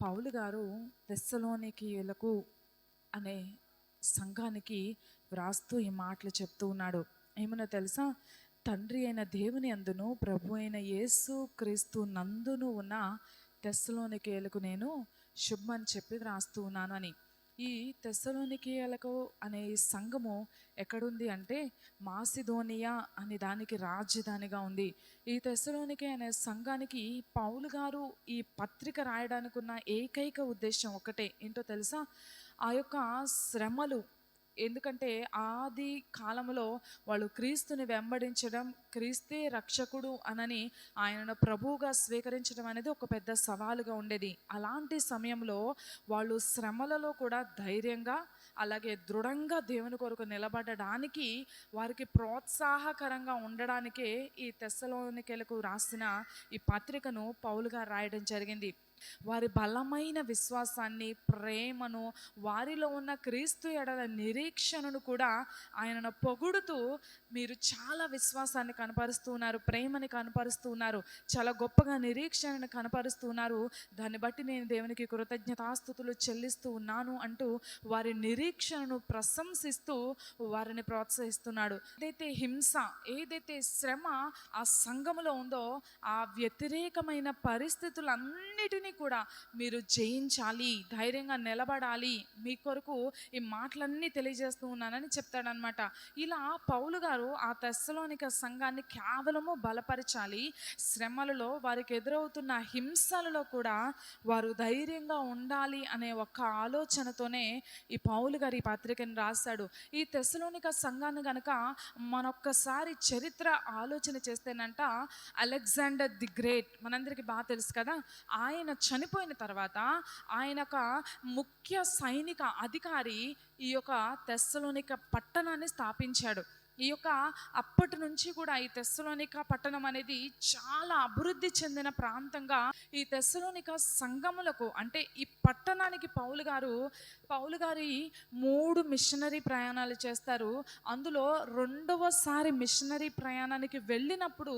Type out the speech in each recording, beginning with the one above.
పౌలు గారు తెస్సలోనికీయులకు అనే సంఘానికి వ్రాస్తూ ఈ మాటలు చెప్తూ ఉన్నాడు. ఏమన్నా తెలుసా? తండ్రి అయిన దేవుని అందును ప్రభు అయిన యేసు క్రీస్తు నందును ఉన్న తెస్సలోనికీయులకు నేను శుభమని చెప్పి వ్రాస్తూ ఉన్నాను అని. ఈ తెస్సలోనికీయులకు అనే ఈ సంఘము ఎక్కడుంది అంటే మాసిదోనియా అనే దానికి రాజధానిగా ఉంది. ఈ తెస్సలోనికే అనే సంఘానికి పౌలు గారు ఈ పత్రిక రాయడానికి ఉన్న ఏకైక ఉద్దేశం ఒకటే, ఏంటో తెలుసా? ఆ యొక్క శ్రమలు, ఎందుకంటే ఆది కాలంలో వాళ్ళు క్రీస్తుని వెంబడించడం, క్రీస్తే రక్షకుడు అనని ఆయనను ప్రభువుగా స్వీకరించడం అనేది ఒక పెద్ద సవాలుగా ఉండేది. అలాంటి సమయంలో వాళ్ళు శ్రమలలో కూడా ధైర్యంగా అలాగే దృఢంగా దేవుని కొరకు నిలబడడానికి, వారికి ప్రోత్సాహకరంగా ఉండడానికే ఈ తెస్సలోనికీయులకు రాసిన ఈ పత్రికను పౌలు గారు రాయడం జరిగింది. వారి బలమైన విశ్వాసాన్ని, ప్రేమను, వారిలో ఉన్న క్రీస్తు ఎడల నిరీక్షణను కూడా ఆయనను పొగుడుతూ, మీరు చాలా విశ్వాసాన్ని కనపరుస్తూ ఉన్నారు, ప్రేమని కనపరుస్తూ ఉన్నారు, చాలా గొప్పగా నిరీక్షణను కనపరుస్తూ ఉన్నారు, దాన్ని బట్టి నేను దేవునికి కృతజ్ఞతాస్తుతులు చెల్లిస్తూ ఉన్నాను అంటూ వారి నిరీక్షణను ప్రశంసిస్తూ వారిని ప్రోత్సహిస్తున్నాడు. ఏదైతే హింస, ఏదైతే శ్రమ ఆ సంఘములో ఉందో, ఆ వ్యతిరేకమైన పరిస్థితులన్నిటినీ కూడా మీరు జయించాలి, ధైర్యంగా నిలబడాలి, మీ కొరకు ఈ మాటలన్నీ తెలియజేస్తూ ఉన్నానని చెప్తాడనమాట. ఇలా పౌలు గారు ఆ తెస్సలోనిక సంఘాన్ని కేవలము బలపరచాలి, శ్రమలలో వారికి ఎదురవుతున్న హింసలలో కూడా వారు ధైర్యంగా ఉండాలి అనే ఒక్క ఆలోచనతోనే ఈ పౌలు గారు ఈ పత్రికను రాశాడు. ఈ తెస్సలోనిక సంఘాన్ని గనక మనొక్కసారి చరిత్ర ఆలోచన చేస్తేనంట, అలెగ్జాండర్ ది గ్రేట్ మనందరికీ బాగా తెలుసు కదా, ఆయన చనిపోయిన తర్వాత ఆయన ఒక ముఖ్య సైనిక అధికారి ఈ యొక్క తెస్సలోనిక పట్టణాన్ని స్థాపించాడు. ఈ యొక్క అప్పటి నుంచి కూడా ఈ తెస్సలోనిక పట్టణం అనేది చాలా అభివృద్ధి చెందిన ప్రాంతంగా ఈ తెస్సలోనిక సంఘములకు, అంటే ఈ పట్టణానికి పౌలు గారి 3 మిషనరీ ప్రయాణాలు చేస్తారు. అందులో రెండవసారి మిషనరీ ప్రయాణానికి వెళ్ళినప్పుడు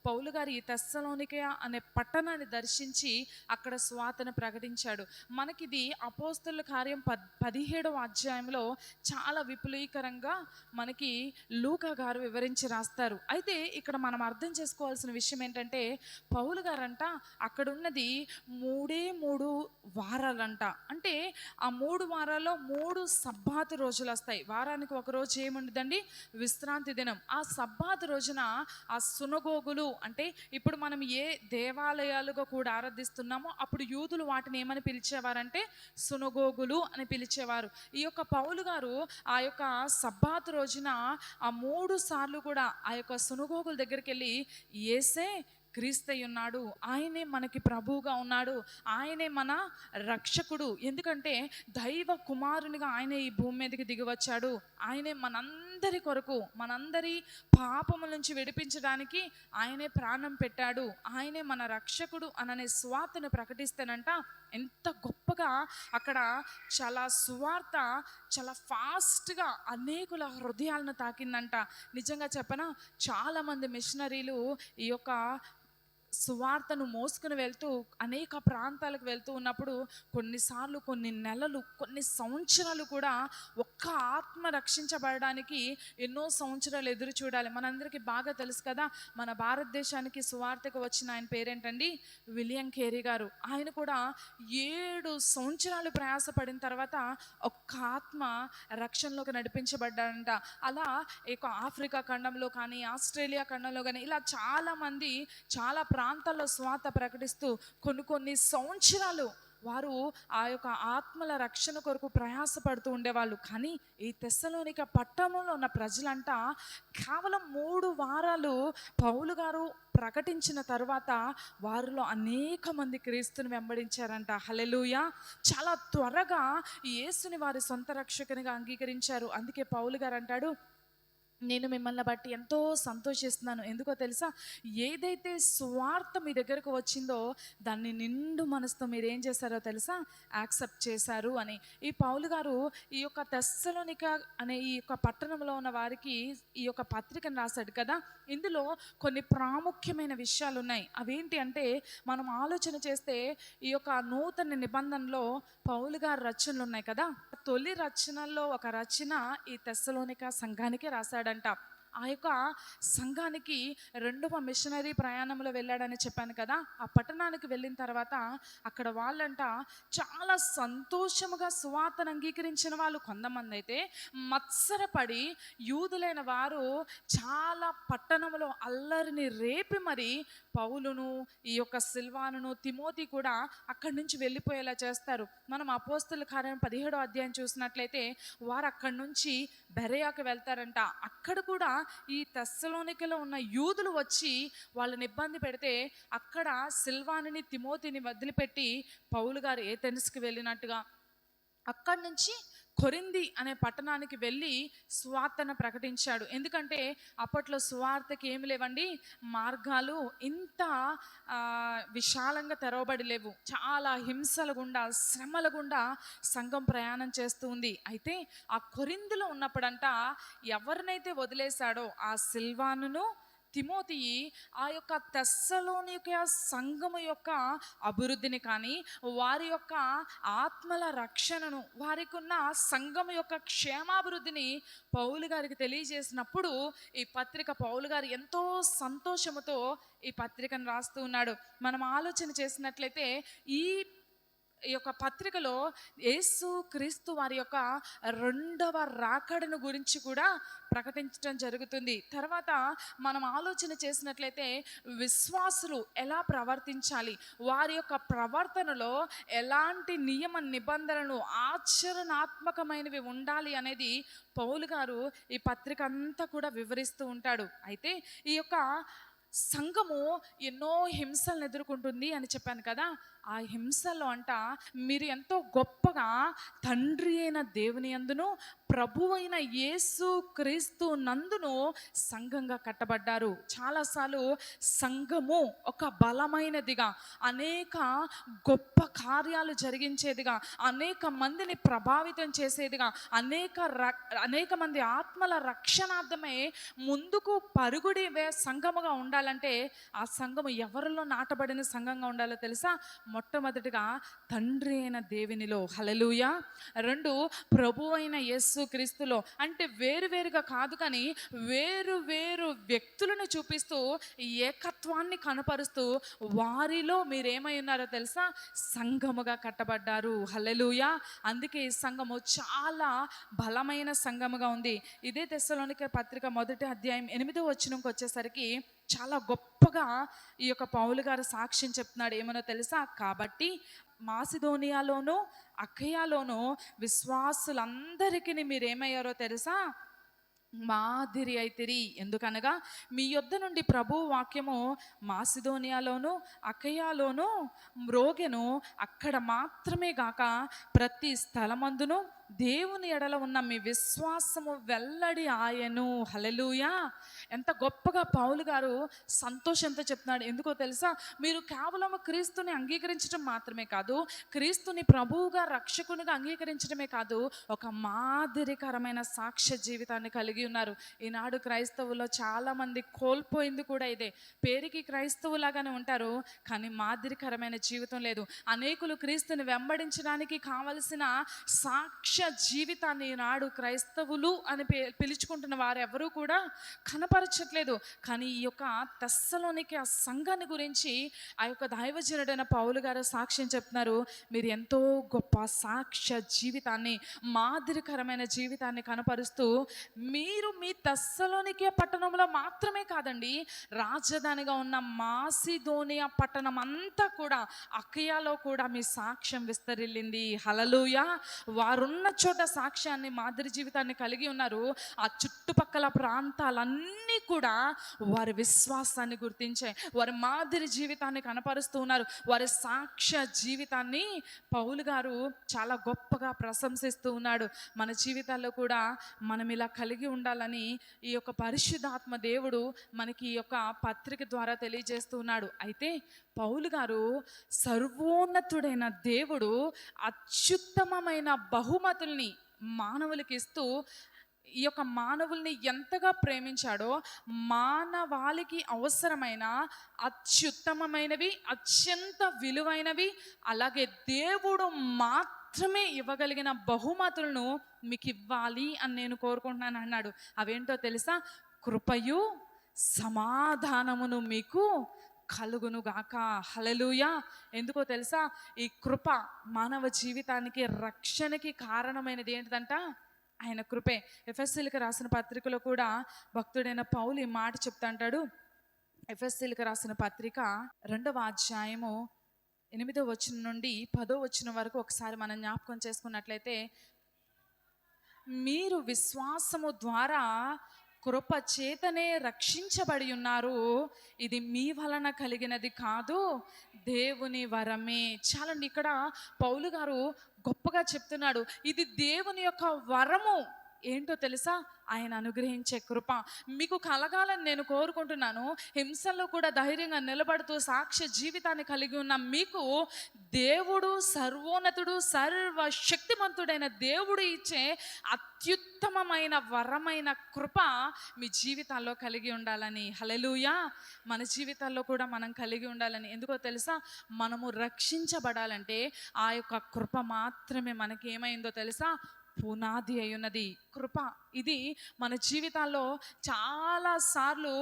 పౌలు గారు ఈ తెస్సలోనిక అనే పట్టణాన్ని దర్శించి అక్కడ స్వార్థను ప్రకటించాడు. మనకిది అపోస్తలుల కార్యం 17వ అధ్యాయంలో చాలా విపులీకరంగా మనకి లూకా గారు వివరించి రాస్తారు. అయితే ఇక్కడ మనం అర్థం చేసుకోవాల్సిన విషయం ఏంటంటే, పౌలు గారంట అక్కడ ఉన్నది 3 వారాలంట. అంటే ఆ 3 వారాల్లో 3 సబ్బాతు రోజులు వస్తాయి. వారానికి ఒక రోజు ఏముండదండి, విశ్రాంతి దినం. ఆ సబ్బాతు రోజున ఆ సునగోగులు, అంటే ఇప్పుడు మనం ఏ దేవాలయాలుగా కూడా ఆరాధిస్తున్నామో అప్పుడు యూదులు వాటిని ఏమని పిలిచేవారంటే సునగోగులు అని పిలిచేవారు. ఈ యొక్క పౌలు గారు ఆ యొక్క సబ్బాతు రోజున ఆ 3 సార్లు కూడా ఆ యొక్క సునగోగుల దగ్గరికి వెళ్ళి, యేసే క్రీస్తయ్య ఉన్నాడు, ఆయనే మనకి ప్రభువుగా ఉన్నాడు, ఆయనే మన రక్షకుడు, ఎందుకంటే దైవ కుమారునిగా ఆయనే ఈ భూమి మీదకి దిగి వచ్చాడు, ఆయనే మనందరి కొరకు, మనందరి పాపముల నుంచి విడిపించడానికి ఆయనే ప్రాణం పెట్టాడు, ఆయనే మన రక్షకుడు అననే సువార్తను ప్రకటిస్తేనంట, ఎంత గొప్పగా అక్కడ చాలా సువార్త చాలా ఫాస్ట్గా అనేకుల హృదయాలను తాకిందంట. నిజంగా చెప్పనా, చాలామంది మిషనరీలు ఈ యొక్క సువార్తను మోసుకుని వెళ్తూ అనేక ప్రాంతాలకు వెళ్తూ ఉన్నప్పుడు కొన్నిసార్లు, కొన్ని నెలలు, కొన్ని సంవత్సరాలు కూడా ఒక్క ఆత్మ రక్షించబడడానికి ఎన్నో సంవత్సరాలు ఎదురు చూడాలి. మనందరికీ బాగా తెలుసు కదా, మన భారతదేశానికి సువార్తకు వచ్చిన ఆయన పేరేంటండి, విలియం కేరీ గారు. ఆయన కూడా 7 సంవత్సరాలు ప్రయాసపడిన తర్వాత ఒక్క ఆత్మ రక్షణలోకి నడిపించబడ్డాడంట. అలా ఇక ఆఫ్రికా ఖండంలో కానీ, ఆస్ట్రేలియా ఖండంలో కానీ ఇలా చాలామంది చాలా ప్రాంతాల్లో స్వార్థ ప్రకటిస్తూ కొన్ని సంవత్సరాలు వారు ఆ యొక్క ఆత్మల రక్షణ కొరకు ప్రయాసపడుతూ ఉండేవాళ్ళు. కానీ ఈ తెస్సలోనిక పట్టణంలో ఉన్న ప్రజలంట కేవలం 3 వారాలు పౌలు గారు ప్రకటించిన తర్వాత వారిలో అనేక మంది క్రీస్తుని వెంబడించారంట. హల్లెలూయా! చాలా త్వరగా యేసుని వారి సొంత రక్షకునిగా అంగీకరించారు. అందుకే పౌలు గారు అంటాడు, నేను మిమ్మల్ని బట్టి ఎంతో సంతోషిస్తున్నాను. ఎందుకో తెలుసా? ఏదైతే సువార్త మీ దగ్గరకు వచ్చిందో దాన్ని నిండు మనసుతో మీరేం చేశారో తెలుసా? యాక్సెప్ట్ చేశారు అని. ఈ పౌలు గారు ఈ యొక్క తెస్సలోనిక అనే ఈ యొక్క పట్టణంలో ఉన్న వారికి ఈ యొక్క పత్రికను రాశాడు కదా. ఇందులో కొన్ని ప్రాముఖ్యమైన విషయాలు ఉన్నాయి. అవేంటి అంటే, మనం ఆలోచన చేస్తే ఈ యొక్క నూతన నిబంధనలో పౌలు గారి రచనలు ఉన్నాయి కదా. తొలి రచనల్లో ఒక రచన ఈ తెస్సలోనిక సంఘానికి రాశాడంట. ఆ యొక్క సంఘానికి రెండవ మిషనరీ ప్రయాణంలో వెళ్ళాడని చెప్పాను కదా. ఆ పట్టణానికి వెళ్ళిన తర్వాత అక్కడ వాళ్ళంట చాలా సంతోషముగా సువార్తను అంగీకరించిన వాళ్ళు కొంతమంది అయితే, మత్సరపడి యూదులైన వారు చాలా పట్టణంలో అల్లరిని రేపి మరి పౌలును, ఈ యొక్క సిల్వానును, తిమోతి కూడా అక్కడి నుంచి వెళ్ళిపోయేలా చేస్తారు. మనం అపోస్తల కార్యం 17వ అధ్యాయం చూసినట్లయితే వారు అక్కడి నుంచి బెరయాకు వెళ్తారంట. అక్కడ కూడా ఈ తెస్సలోనికలో ఉన్న యూదులు వచ్చి వాళ్ళని ఇబ్బంది పెడితే అక్కడ సిల్వానుని, తిమోతిని వదిలిపెట్టి పౌలు గారు ఏథెన్స్కి వెళ్ళినట్టుగా అక్కడి నుంచి కొరింథీ అనే పట్టణానికి వెళ్ళి సువార్తను ప్రకటించాడు. ఎందుకంటే అప్పట్లో సువార్తకి ఏమి లేవండి, మార్గాలు ఇంత విశాలంగా తెరవబడి లేవు. చాలా హింసల గుండా, శ్రమల గుండా సంఘం ప్రయాణం చేస్తూ ఉంది. అయితే ఆ కొరింథీలో ఉన్నప్పుడంట ఎవరినైతే వదిలేశాడో ఆ సిల్వానును, తిమోతి ఆ యొక్క తెస్సలోనిక సంఘము యొక్క అభివృద్ధిని కానీ, వారి యొక్క ఆత్మల రక్షణను, వారికి ఉన్న సంఘము యొక్క క్షేమాభివృద్ధిని పౌలు గారికి తెలియజేసినప్పుడు ఈ పత్రిక పౌలు గారు ఎంతో సంతోషముతో ఈ పత్రికను రాస్తూ ఉన్నాడు. మనం ఆలోచన చేసినట్లయితే ఈ యొక్క పత్రికలో యేసు క్రీస్తు వారి యొక్క రెండవ రాకడను గురించి కూడా ప్రకటించడం జరుగుతుంది. తర్వాత మనం ఆలోచన చేసినట్లయితే విశ్వాసులు ఎలా ప్రవర్తించాలి, వారి యొక్క ప్రవర్తనలో ఎలాంటి నియమ నిబంధనలు ఆచరణాత్మకమైనవి ఉండాలి అనేది పౌలు గారు ఈ పత్రిక అంతా కూడా వివరిస్తూ ఉంటాడు. అయితే ఈ యొక్క సంఘము ఎన్నో హింసలను ఎదుర్కొంటుంది అని చెప్పాను కదా. ఆ హింసలో అంట మీరు ఎంతో గొప్పగా తండ్రి అయిన దేవుని యందును, ప్రభు అయిన యేసు క్రీస్తు నందును సంఘంగా కట్టబడ్డారు. చాలాసార్లు సంఘము ఒక బలమైనదిగా, అనేక గొప్ప కార్యాలు జరిగించేదిగా, అనేక మందిని ప్రభావితం చేసేదిగా, అనేక మంది ఆత్మల రక్షణార్థమే ముందుకు పరుగుడి సంఘముగా ఉండాలంటే ఆ సంఘము ఎవరిలో నాటబడిన సంఘంగా ఉండాలో తెలుసా? మొట్టమొదటిగా తండ్రి అయిన దేవునిలో, హల్లెలూయా. 2 ప్రభు అయిన యేసు క్రీస్తులో. అంటే వేరువేరుగా కాదు, కానీ వేరు వేరు వ్యక్తులను చూపిస్తూ ఏకత్వాన్ని కనపరుస్తూ వారిలో మీరేమై ఉన్నారో తెలుసా? సంఘముగా కట్టబడ్డారు. హల్లెలూయా. అందుకే ఈ సంఘము చాలా బలమైన సంఘముగా ఉంది. ఇదే తెస్సలోనిక పత్రిక 1వ అధ్యాయం 8వ వచనంకి వచ్చేసరికి చాలా గొప్పగా ఈ యొక్క పౌలు గారు సాక్ష్యం చెప్తున్నాడు. ఏమనో తెలుసా? కాబట్టి మాసిదోనియాలోను, అఖయాలోను విశ్వాసులందరికీ మీరేమయ్యారో తెలుసా? మాదిరి అయితిరి. ఎందుకనగా మీ యొద్ద నుండి ప్రభు వాక్యము మాసిదోనియాలోను, అఖయాలోను మ్రోగెను. అక్కడ మాత్రమే గాక ప్రతి స్థలమందును దేవుని ఎడల ఉన్న మీ విశ్వాసము వెల్లడి ఆయను. హల్లెలూయా. ఎంత గొప్పగా పౌలు గారు సంతోషంతో చెప్తున్నాడు. ఎందుకో తెలుసా? మీరు కేవలం క్రీస్తుని అంగీకరించడం మాత్రమే కాదు, క్రీస్తుని ప్రభువుగా, రక్షకునిగా అంగీకరించడమే కాదు, ఒక మాదిరికరమైన సాక్ష్య జీవితాన్ని కలిగి ఉన్నారు. ఈనాడు క్రైస్తవుల్లో చాలామంది కోల్పోయింది కూడా ఇదే. పేరుకి క్రైస్తవులాగానే ఉంటారు, కానీ మాదిరికరమైన జీవితం లేదు. అనేకులు క్రీస్తుని వెంబడించడానికి కావలసిన సాక్ష్య జీవితాన్ని ఈనాడు క్రైస్తవులు అని పిలుచుకుంటున్న వారెవరూ కూడా కనపరచట్లేదు. కానీ ఈ యొక్క తెస్సలోనిక సంఘాన్ని గురించి ఆ యొక్క దైవజనుడైన పౌలు గారు సాక్ష్యం చెప్తున్నారు. మీరు ఎంతో గొప్ప సాక్ష్య జీవితాన్ని, మాదిరికరమైన జీవితాన్ని కనపరుస్తూ మీరు మీ తెస్సలోనిక పట్టణంలో మాత్రమే కాదండి, రాజధానిగా ఉన్న మాసిదోనియా పట్టణం అంతా కూడా, అఖయాలో కూడా మీ సాక్ష్యం విస్తరిల్లింది. హల్లెలూయా. వారున్న చోట సాక్ష్యాన్ని, మాదిరి జీవితాన్ని కలిగి ఉన్నారు. ఆ చుట్టుపక్కల ప్రాంతాలన్నీ కూడా వారి విశ్వాసాన్ని గుర్తించాయి, వారి మాదిరి జీవితాన్ని కనపరుస్తూ ఉన్నారు. వారి సాక్ష్య జీవితాన్ని పౌలు గారు చాలా గొప్పగా ప్రశంసిస్తూ ఉన్నాడు. మన జీవితాల్లో కూడా మనం ఇలా కలిగి ఉండాలని ఈ యొక్క పరిశుద్ధాత్మ దేవుడు మనకి ఈ యొక్క పత్రిక ద్వారా తెలియజేస్తూ ఉన్నాడు. అయితే పౌలు గారు సర్వోన్నతుడైన దేవుడు అత్యుత్తమమైన బహుమతుల్ని మానవులకి ఇస్తూ ఈ యొక్క మానవుల్ని ఎంతగా ప్రేమించాడో, మానవాళికి అవసరమైన అత్యుత్తమమైనవి, అత్యంత విలువైనవి, అలాగే దేవుడు మాత్రమే ఇవ్వగలిగిన బహుమతులను మీకు ఇవ్వాలి అని నేను కోరుకుంటున్నాను అన్నాడు. అవేంటో తెలుసా? కృపయు సమాధానమును మీకు కలుగును గాక. హల్లెలూయా. ఎందుకో తెలుసా? ఈ కృప మానవ జీవితానికి, రక్షణకి కారణమైనది ఏంటిదంట? ఆయన కృపే. ఎఫెసీయులకు రాసిన పత్రికలో కూడా భక్తుడైన పౌలు ఈ మాట చెప్తా అంటాడు. ఎఫెసీయులకు రాసిన పత్రిక 2వ అధ్యాయము 8వ వచనం నుండి 10వ వచనం వరకు ఒకసారి మనం జ్ఞాపకం చేసుకున్నట్లయితే, మీరు విశ్వాసము ద్వారా కృప చేతనే రక్షించబడి ఉన్నారు, ఇది మీ వలన కలిగినది కాదు, దేవుని వరమే. చాలండి, ఇక్కడ పౌలు గారు గొప్పగా చెప్తున్నాడు. ఇది దేవుని యొక్క వరము. ఏంటో తెలుసా? ఆయన అనుగ్రహించే కృప మీకు కలగాలని నేను కోరుకుంటున్నాను. హింసల్లో కూడా ధైర్యంగా నిలబడుతూ సాక్ష్య జీవితాన్ని కలిగి ఉన్న మీకు దేవుడు, సర్వోన్నతుడు, సర్వశక్తిమంతుడైన దేవుడు ఇచ్చే అత్యుత్తమమైన వరమైన కృప మీ జీవితాల్లో కలిగి ఉండాలని. హల్లెలూయా. మన జీవితాల్లో కూడా మనం కలిగి ఉండాలని. ఎందుకో తెలుసా? మనము రక్షించబడాలంటే ఆ యొక్క కృప మాత్రమే మనకి ఏమైందో తెలుసా? పునాది అయి ఉన్నది కృప. ఇది మన జీవితాల్లో చాలా సార్లు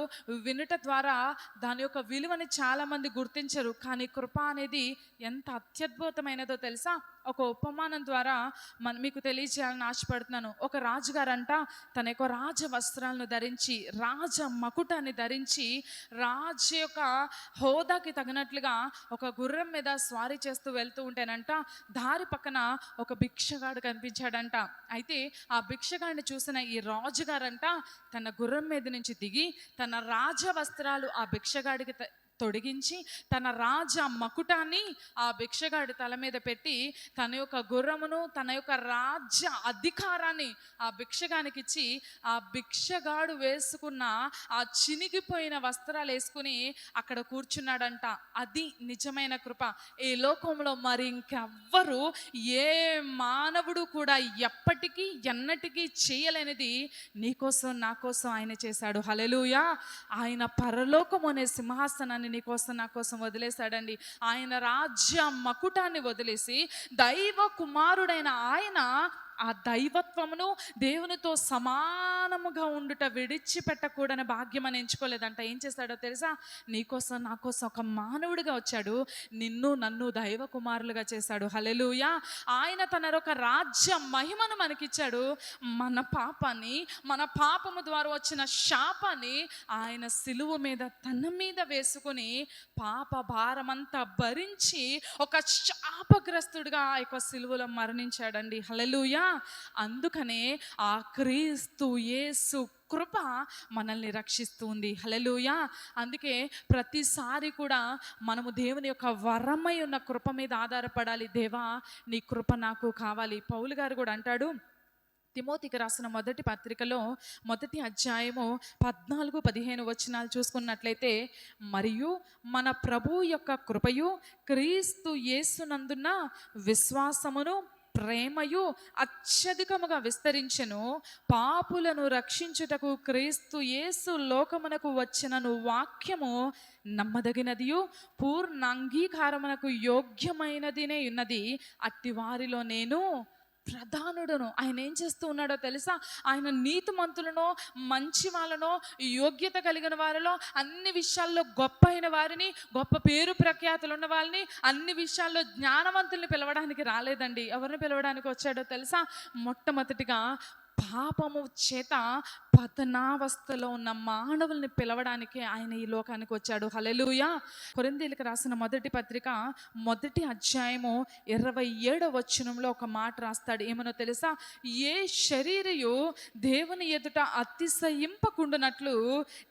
వినుట ద్వారా దాని యొక్క విలువని చాలామంది గుర్తించరు. కానీ కృప అనేది ఎంత అత్యద్భుతమైనదో తెలుసా? ఒక ఉపమానం ద్వారా మీకు తెలియజేయాలని ఆశపడుతున్నాను. ఒక రాజుగారంట తన యొక్క రాజ వస్త్రాలను ధరించి, రాజ మకుటాన్ని ధరించి, రాజు యొక్క హోదాకి తగినట్లుగా ఒక గుర్రం మీద స్వారీ చేస్తూ వెళ్తూ ఉంటేనంట దారి పక్కన ఒక భిక్షగాడు కనిపించాడంట. అయితే ఆ భిక్షగాడిని చూసిన ఈ రాజుగారంట తన గుర్రం మీద నుంచి దిగి తన రాజ వస్త్రాలు ఆ భిక్షగాడికి తొడిగించి తన రాజ మకుటాన్ని ఆ భిక్షగాడి తల మీద పెట్టి తన యొక్క గుర్రమును, తన యొక్క రాజ్య అధికారాన్ని ఆ భిక్షగానికి ఇచ్చి, ఆ భిక్షగాడు వేసుకున్న ఆ చినిగిపోయిన వస్త్రాలు వేసుకుని అక్కడ కూర్చున్నాడంట. అది నిజమైన కృప. ఈ లోకంలో మరి ఇంకెవ్వరు, ఏ మానవుడు కూడా ఎప్పటికీ ఎన్నటికీ చేయలేనిది నీకోసం, నా కోసం ఆయన చేశాడు. హల్లెలూయా. ఆయన పరలోకం అనే సింహాసనాన్ని నీకోసం, నా కోసం వదిలేశాడండి. ఆయన రాజ్య మకుటాన్ని వదిలేసి దైవ కుమారుడైన ఆయన ఆ దైవత్వమును, దేవునితో సమానముగా ఉండుట విడిచిపెట్టకూడని భాగ్యం అని ఎంచుకోలేదంట. ఏం చేశాడో తెలుసా? నీకోసం, నా కోసం ఒక మానవుడిగా వచ్చాడు. నిన్ను, నన్ను దైవ కుమారులుగా చేశాడు. హల్లెలూయా. ఆయన తన ఒక రాజ్య మహిమను మనకిచ్చాడు. మన పాపాన్ని, మన పాపము ద్వారా వచ్చిన శాపాన్ని ఆయన సిలువ మీద తన మీద వేసుకుని పాప భారమంతా భరించి ఒక శాపగ్రస్తుడిగా ఆ యొక్క సిలువలో మరణించాడండి. హల్లెలూయా. అందుకనే ఆ క్రీస్తు యేసు కృప మనల్ని రక్షిస్తుంది. హల్లెలూయా. అందుకే ప్రతిసారి కూడా మనము దేవుని యొక్క వరమై ఉన్న కృప మీద ఆధారపడాలి. దేవా, నీ కృప నాకు కావాలి. పౌలు గారు కూడా అంటాడు, తిమోతికి రాసిన మొదటి పత్రికలో 1వ అధ్యాయము 14-15 వచనాలు చూసుకున్నట్లయితే, మరియు మన ప్రభు యొక్క కృపయు క్రీస్తు యేసునందున్న విశ్వాసమును ప్రేమయు అత్యధికముగా విస్తరించెను, పాపులను రక్షించుటకు క్రీస్తు యేసు లోకమునకు వచ్చినను వాక్యము నమ్మదగినదియు పూర్ణ అంగీకారమునకు యోగ్యమైనదినే ఉన్నది, అట్టి వారిలో నేను ప్రధానుడును. ఆయన ఏం చేస్తూ ఉన్నాడో తెలుసా? ఆయన నీతిమంతులను, మంచి వాళ్ళను, యోగ్యత కలిగిన వారిలో అన్ని విషయాల్లో గొప్ప అయిన వారిని, గొప్ప పేరు ప్రఖ్యాతులు ఉన్న వాళ్ళని, అన్ని విషయాల్లో జ్ఞానవంతుల్ని పిలవడానికి రాలేదండి. ఎవరిని పిలవడానికి వచ్చాడో తెలుసా? మొట్టమొదటిగా పాపము చేత పతనావస్థలో ఉన్న మానవుల్ని పిలవడానికి ఆయన ఈ లోకానికి వచ్చాడు. హల్లెలూయా. కొరింథీయులకు రాసిన మొదటి పత్రిక 1వ అధ్యాయము 27వ వచనంలో ఒక మాట రాస్తాడు. ఏమనో తెలుసా? ఏ శరీరయు దేవుని ఎదుట అతిశయింపకుండునట్లు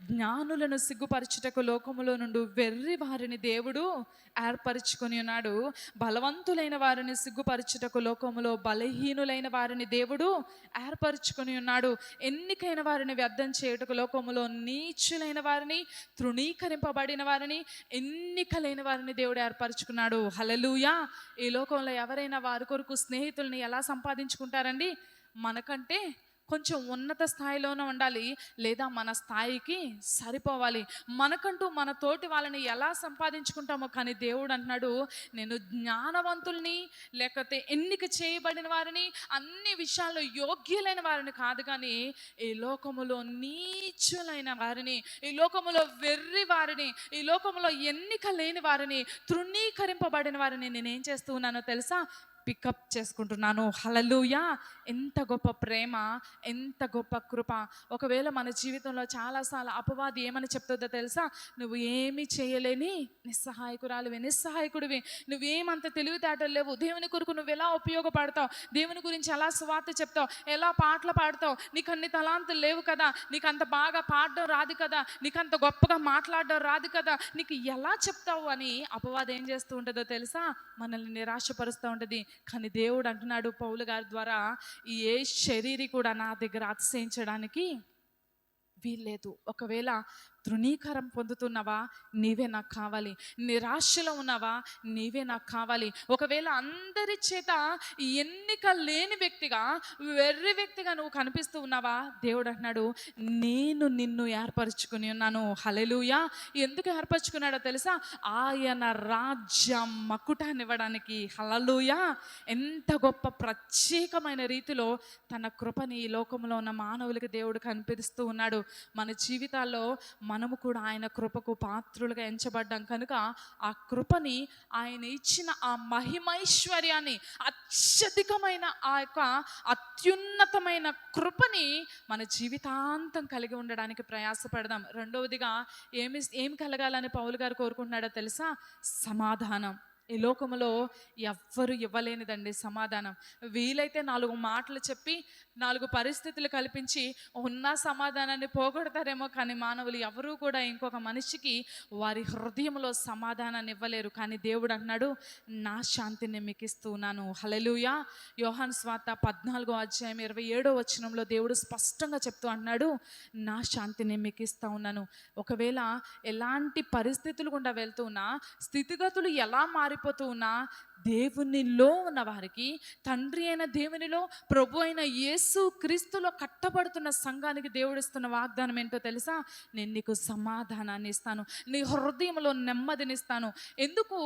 జ్ఞానులను సిగ్గుపరచుటకు లోకములో నుండి వెర్రి వారిని దేవుడు ఏర్పరచుకొని ఉన్నాడు. బలవంతులైన వారిని సిగ్గుపరచుటకు లోకములో బలహీనులైన వారిని దేవుడు ఏర్పరచుకొని ఉన్నాడు. ఎన్నికైన వారిని వ్యర్థం చేయుటకు లోకములో నీచులైన వారిని, తృణీకరింపబడిన వారిని, ఎన్నికలైన వారిని దేవుడు ఏర్పరచుకున్నాడు. హల్లెలూయా. ఈ లోకంలో ఎవరైనా వారి కొరకు స్నేహితుల్ని ఎలా సంపాదించుకుంటారండి? మనకంటే కొంచెం ఉన్నత స్థాయిలోనే ఉండాలి, లేదా మన స్థాయికి సరిపోవాలి. మనకంటూ మన తోటి వాళ్ళని ఎలా సంపాదించుకుంటామో, కానీ దేవుడు అంటున్నాడు, నేను జ్ఞానవంతుల్ని, లేకపోతే ఎన్నిక చేయబడిన వారిని, అన్ని విషయాల్లో యోగ్యులైన వారిని కాదు, కానీ ఈ లోకములో నీచులైన వారిని, ఈ లోకములో వెర్రి వారిని, ఈ లోకములో ఎన్నిక లేని వారిని, తృణీకరింపబడిన వారిని నేనేం చేస్తూ ఉన్నానో తెలుసా? పికప్ చేసుకుంటున్నాను. హల్లెలూయా. ఎంత గొప్ప ప్రేమ, ఎంత గొప్ప కృప. ఒకవేళ మన జీవితంలో చాలాసార్లు అపవాది ఏమని చెప్తుందో తెలుసా? నువ్వు ఏమీ చేయలేని నిస్సహాయకురాలివి, నిస్సహాయకుడివి, నువ్వేమంత తెలివితేటలు లేవు, దేవుని కొరకు నువ్వు ఎలా ఉపయోగపడతావు, దేవుని గురించి ఎలా సువార్త చెప్తావు, ఎలా పాటలు పాడతావు, నీకు అన్ని తలాంతులు లేవు కదా, నీకు అంత బాగా పాడడం రాదు కదా, నీకు అంత గొప్పగా మాట్లాడడం రాదు కదా, నీకు ఎలా చెప్తావు అని అపవాది ఏం చేస్తూ ఉంటుందో తెలుసా? మనల్ని నిరాశపరుస్తూ ఉంటుంది. కానీ దేవుడు అంటున్నాడు పౌలు గారి ద్వారా, ఏ శరీరి కూడా నా దగ్గర అతిశయించడానికి వీల్లేదు. ఒకవేళ తృణీకరం పొందుతున్నావా, నీవే నాకు కావాలి. నిరాశలో ఉన్నావా, నీవే నాకు కావాలి. ఒకవేళ అందరి చేత ఎన్నిక లేని వ్యక్తిగా, వెర్రి వ్యక్తిగా నువ్వు కనిపిస్తూ ఉన్నావా, దేవుడు అంటున్నాడు, నేను నిన్ను ఏర్పరచుకుని ఉన్నాను. హల్లెలూయా. ఎందుకు ఏర్పరచుకున్నాడో తెలుసా? ఆయన రాజ్య మకుటాన్ని ఇవ్వడానికి. హల్లెలూయా. ఎంత గొప్ప ప్రత్యేకమైన రీతిలో తన కృపని ఈ లోకంలో ఉన్న మానవులకి దేవుడు కనిపిస్తూ ఉన్నాడు. మన జీవితాల్లో మనము కూడా ఆయన కృపకు పాత్రులుగా ఎంచబడ్డాం కనుక ఆ కృపని, ఆయన ఇచ్చిన ఆ మహిమైశ్వర్యాన్ని, అత్యధికమైన ఆ యొక్క అత్యున్నతమైన కృపని మన జీవితాంతం కలిగి ఉండడానికి ప్రయాసపడదాం. రెండవదిగా ఏమి కలగాలని పౌలు గారు కోరుకుంటున్నాడో తెలుసా? సమాధానం. ఈ లోకములో ఎవ్వరు ఇవ్వలేనిదండి సమాధానం. వీలైతే 4 మాటలు చెప్పి, 4 పరిస్థితులు కల్పించి ఉన్న సమాధానాన్ని పోగొడతారేమో, కానీ మానవులు ఎవరూ కూడా ఇంకొక మనిషికి వారి హృదయంలో సమాధానాన్ని ఇవ్వలేరు. కానీ దేవుడు అన్నాడు, నా శాంతిని మీకు ఇస్తూ ఉన్నాను. హల్లెలూయా. యోహాను సువార్త 14వ అధ్యాయం 27వ వచనంలో దేవుడు స్పష్టంగా చెప్తూ అన్నాడు, నా శాంతిని మీకు ఇస్తూ ఉన్నాను. ఒకవేళ ఎలాంటి పరిస్థితులు గుండా వెళ్తూ ఉన్నా, స్థితిగతులు ఎలా మారిపోతూ ఉన్నా, దేవునిలో ఉన్న వారికి, తండ్రి అయిన దేవునిలో, ప్రభు అయిన యేసు క్రీస్తులో కట్టబడుతున్న సంఘానికి దేవుడిస్తున్న వాగ్దానం ఏంటో తెలుసా? నేను నీకు సమాధానాన్ని ఇస్తాను, నీ హృదయంలో నెమ్మదినిస్తాను. ఎందుకు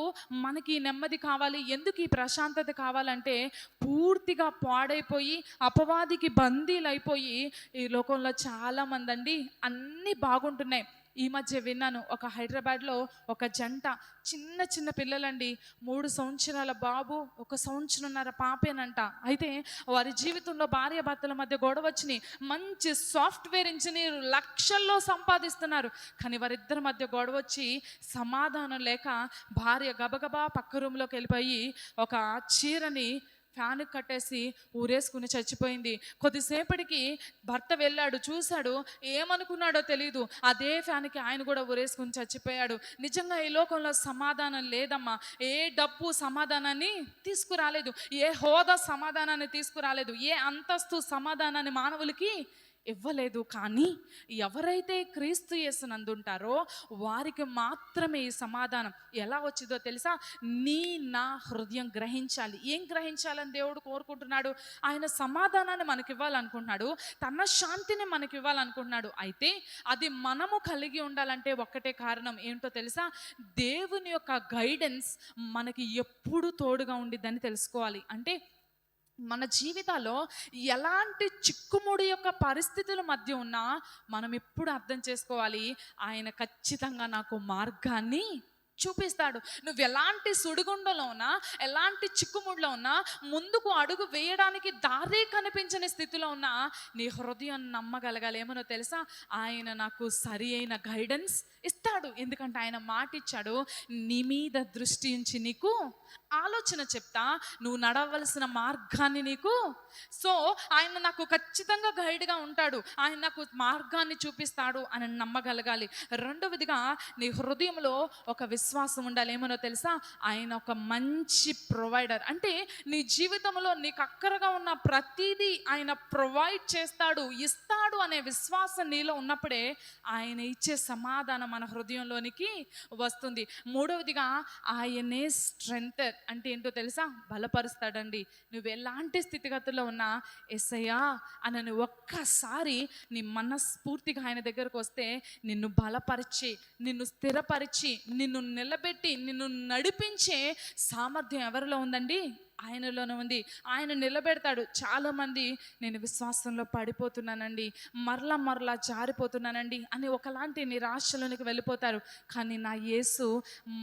మనకి నెమ్మది కావాలి, ఎందుకు ఈ ప్రశాంతత కావాలంటే, పూర్తిగా పాడైపోయి అపవాదికి బందీలైపోయి ఈ లోకంలో చాలామంది అండి అన్నీ బాగుంటున్నాయి. ఈ మధ్య విన్నాను, ఒక హైదరాబాద్లో ఒక జంట, చిన్న పిల్లలండి, 3 సంవత్సరాల బాబు, 1 సంవత్సరంన్నర పాపేనంట. అయితే వారి జీవితంలో భార్య భర్తల మధ్య గొడవ వచ్చినాయి. మంచి సాఫ్ట్వేర్ ఇంజనీర్, లక్షల్లో సంపాదిస్తున్నారు. కానీ వారిద్దరి మధ్య గొడవ వచ్చి సమాధానం లేక భార్య గబగబా పక్క రూమ్లోకి వెళ్ళిపోయి ఒక చీరని ఫ్యాన్ కట్టేసి ఊరేసుకుని చచ్చిపోయింది. కొద్దిసేపటికి భర్త వెళ్ళాడు, చూశాడు, ఏమనుకున్నాడో తెలియదు, అదే ఫ్యాన్కి ఆయన కూడా ఊరేసుకుని చచ్చిపోయాడు. నిజంగా ఈ లోకంలో సమాధానం లేదమ్మా. ఏ డబ్బు సమాధానాన్ని తీసుకురాలేదు, ఏ హోదా సమాధానాన్ని తీసుకురాలేదు, ఏ అంతస్తు సమాధానాన్ని మానవులకి ఇవ్వలేదు. కానీ ఎవరైతే క్రీస్తు యేసునందుంటారో వారికి మాత్రమే ఈ సమాధానం ఎలా వచ్చిందో తెలుసా? నా హృదయం గ్రహించాలి. ఏం గ్రహించాలని దేవుడు కోరుకుంటున్నాడు? ఆయన సమాధానాన్ని మనకి ఇవ్వాలనుకుంటున్నాడు, తన శాంతిని మనకి ఇవ్వాలనుకుంటున్నాడు. అయితే అది మనము కలిగి ఉండాలంటే ఒక్కటే కారణం ఏంటో తెలుసా? దేవుని యొక్క గైడెన్స్ మనకి ఎప్పుడు తోడుగా ఉండిద్దని తెలుసుకోవాలి. అంటే మన జీవితాల్లో ఎలాంటి చిక్కుముడి యొక్క పరిస్థితుల మధ్య ఉన్నా మనం ఎప్పుడు అర్థం చేసుకోవాలి, ఆయన ఖచ్చితంగా నాకు మార్గాన్ని చూపిస్తాడు. నువ్వు ఎలాంటి సుడిగుండంలో ఉన్నా, ఎలాంటి చిక్కుముడిలో ఉన్నా, ముందుకు అడుగు వేయడానికి దారే కనిపించని స్థితిలో ఉన్నా నీ హృదయం నమ్మగలగాలి. ఏమనో తెలుసా, ఆయన నాకు సరి అయిన గైడెన్స్ ఇస్తాడు. ఎందుకంటే ఆయన మాట ఇచ్చాడు, నీ మీద దృష్టి ఉంచి నీకు ఆలోచన చెప్తా, నువ్వు నడవలసిన మార్గాన్ని నీకు. సో ఆయన నాకు ఖచ్చితంగా గైడ్గా ఉంటాడు, ఆయన నాకు మార్గాన్ని చూపిస్తాడు అని నమ్మగలగాలి. రెండవదిగా నీ హృదయంలో ఒక విశ్వాసం ఉండాలి. ఏమనో తెలుసా, ఆయన ఒక మంచి ప్రొవైడర్. అంటే నీ జీవితంలో నీకు అక్కరగా ఉన్న ప్రతిదీ ఆయన ప్రొవైడ్ చేస్తాడు, ఇస్తాడు అనే విశ్వాసం నీలో ఉన్నప్పుడే ఆయన ఇచ్చే సమాధానం మన హృదయంలోనికి వస్తుంది. మూడవదిగా ఆయనే స్ట్రెంగ్త్. అంటే ఏంటో తెలుసా, బలపరుస్తాడండి. నువ్వు ఎలాంటి స్థితిగతుల్లో ఉన్నా యేసయ్యా అని ఒక్కసారి నీ మనస్ఫూర్తిగా ఆయన దగ్గరకు వస్తే నిన్ను బలపరిచి, నిన్ను స్థిరపరిచి, నిన్ను నిలబెట్టి, నిన్ను నడిపించే సామర్థ్యం ఎవరిలో ఉందండి? ఆయనలోనే ఉంది. ఆయన నిలబెడతాడు. చాలామంది నేను విశ్వాసంలో పడిపోతున్నానండి, మరలా జారిపోతున్నానండి అని ఒకలాంటి నిరాశలోనికి వెళ్ళిపోతారు. కానీ నా యేసు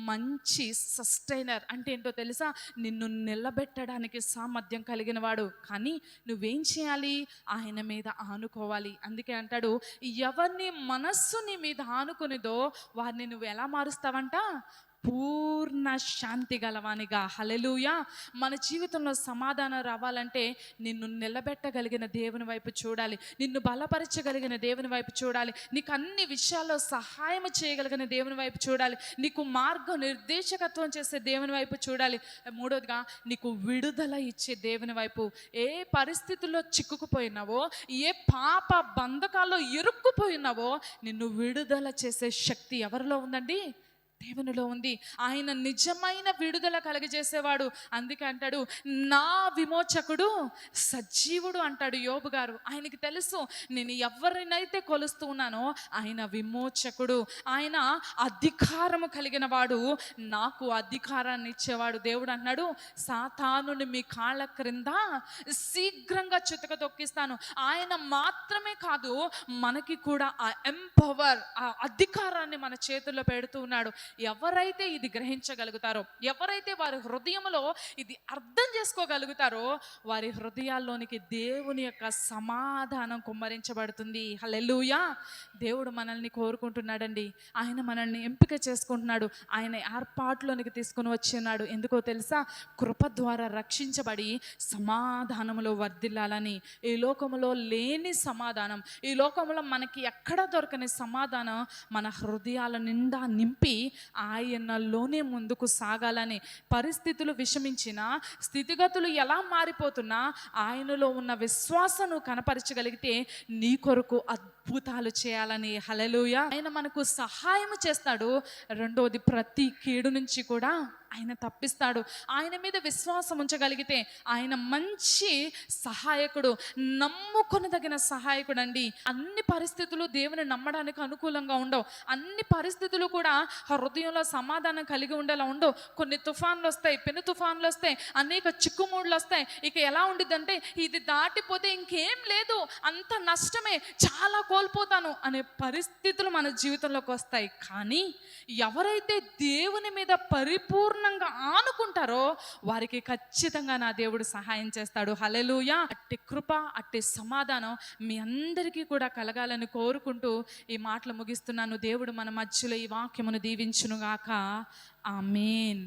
మంచి సస్టైనర్. అంటే ఏంటో తెలుసా, నిన్ను నిలబెట్టడానికి సామర్థ్యం కలిగిన వాడు. కానీ నువ్వేం చేయాలి? ఆయన మీద ఆనుకోవాలి. అందుకే అంటాడు, ఎవరిని మనస్సు నీ మీద ఆనుకునిదో వారిని నువ్వు ఎలా మారుస్తావంట? పూర్ణ శాంతి గలవానిగా. హల్లెలూయా. మన జీవితంలో సమాధానం రావాలంటే నిన్ను నిలబెట్టగలిగిన దేవుని వైపు చూడాలి, నిన్ను బలపరచగలిగిన దేవుని వైపు చూడాలి, నీకు అన్ని విషయాల్లో సహాయం చేయగలిగిన దేవుని వైపు చూడాలి, నీకు మార్గ నిర్దేశకత్వం చేసే దేవుని వైపు చూడాలి. మూడోదిగా నీకు విడుదల ఇచ్చే దేవుని వైపు. ఏ పరిస్థితుల్లో చిక్కుకుపోయినావో, ఏ పాప బంధకాల్లో ఇరుక్కుపోయినావో నిన్ను విడుదల చేసే శక్తి ఎవరిలో ఉందండి? దేవునిలో ఉంది. ఆయన నిజమైన విడుదల కలగజేసేవాడు. అందుకే అంటాడు, నా విమోచకుడు సజీవుడు అంటాడు యోబు గారు. ఆయనకి తెలుసు, నేను ఎవరినైతే కొలుస్తూ ఉన్నానో ఆయన విమోచకుడు, ఆయన అధికారము కలిగిన వాడు, నాకు అధికారాన్ని ఇచ్చేవాడు. దేవుడు అన్నాడు, సాతానుని మీ కాళ్ళ క్రింద శీఘ్రంగా చితక తొక్కిస్తాను. ఆయన మాత్రమే కాదు, మనకి కూడా ఆ ఎంపవర్, ఆ అధికారాన్ని మన చేతుల్లో పెడుతూ ఉన్నాడు. ఎవరైతే ఇది గ్రహించగలుగుతారో, ఎవరైతే వారి హృదయంలో ఇది అర్థం చేసుకోగలుగుతారో వారి హృదయాల్లోనికి దేవుని యొక్క సమాధానం కుమ్మరించబడుతుంది. హల్లెలూయా. దేవుడు మనల్ని కోరుకుంటున్నాడండి. ఆయన మనల్ని ఎంపిక చేసుకుంటున్నాడు. ఆయన ఏర్పాటులోనికి తీసుకుని వచ్చినాడు. ఎందుకో తెలుసా, కృప ద్వారా రక్షించబడి సమాధానంలో వర్ధిల్లాలని. ఈ లోకంలో లేని సమాధానం, ఈ లోకంలో మనకి ఎక్కడ దొరకని సమాధానం మన హృదయాల నిండా నింపి ఆయనలోనే ముందుకు సాగాలని. పరిస్థితులు విషమించిన, స్థితిగతులు ఎలా మారిపోతున్నా ఆయనలో ఉన్న విశ్వాసం కనపరచగలిగితే నీ కొరకు అద్భుతాలు చేయాలని. హల్లెలూయా. ఆయన మనకు సహాయం చేస్తాడు. రెండోది, ప్రతి కీడు నుంచి కూడా ఆయన తప్పిస్తాడు. ఆయన మీద విశ్వాసం ఉంచగలిగితే ఆయన మంచి సహాయకుడు, నమ్ముకొనదగిన సహాయకుడు అండి. అన్ని పరిస్థితులు దేవుని నమ్మడానికి అనుకూలంగా ఉండవు. అన్ని పరిస్థితులు కూడా హృదయంలో సమాధానం కలిగి ఉండేలా ఉండవు. కొన్ని తుఫాన్లు వస్తాయి, పెను తుఫాన్లు వస్తాయి, అనేక చిక్కుముళ్ళు వస్తాయి. ఇక ఎలా ఉండిద్దంటే, ఇది దాటిపోతే ఇంకేం లేదు, అంత నష్టమే, చాలా కోల్పోతాను అనే పరిస్థితులు మన జీవితంలోకి వస్తాయి. కానీ ఎవరైతే దేవుని మీద పరిపూర్ణంగా ఆనుకుంటారో వారికి ఖచ్చితంగా నా దేవుడు సహాయం చేస్తాడు. హల్లెలూయా. అట్టి కృప, అట్టి సమాధానం మీ అందరికీ కూడా కలగాలని కోరుకుంటూ ఈ మాటలు ముగిస్తున్నాను. దేవుడు మన మధ్యలో ఈ వాక్యమును దీవించునుగాక. ఆమేన్.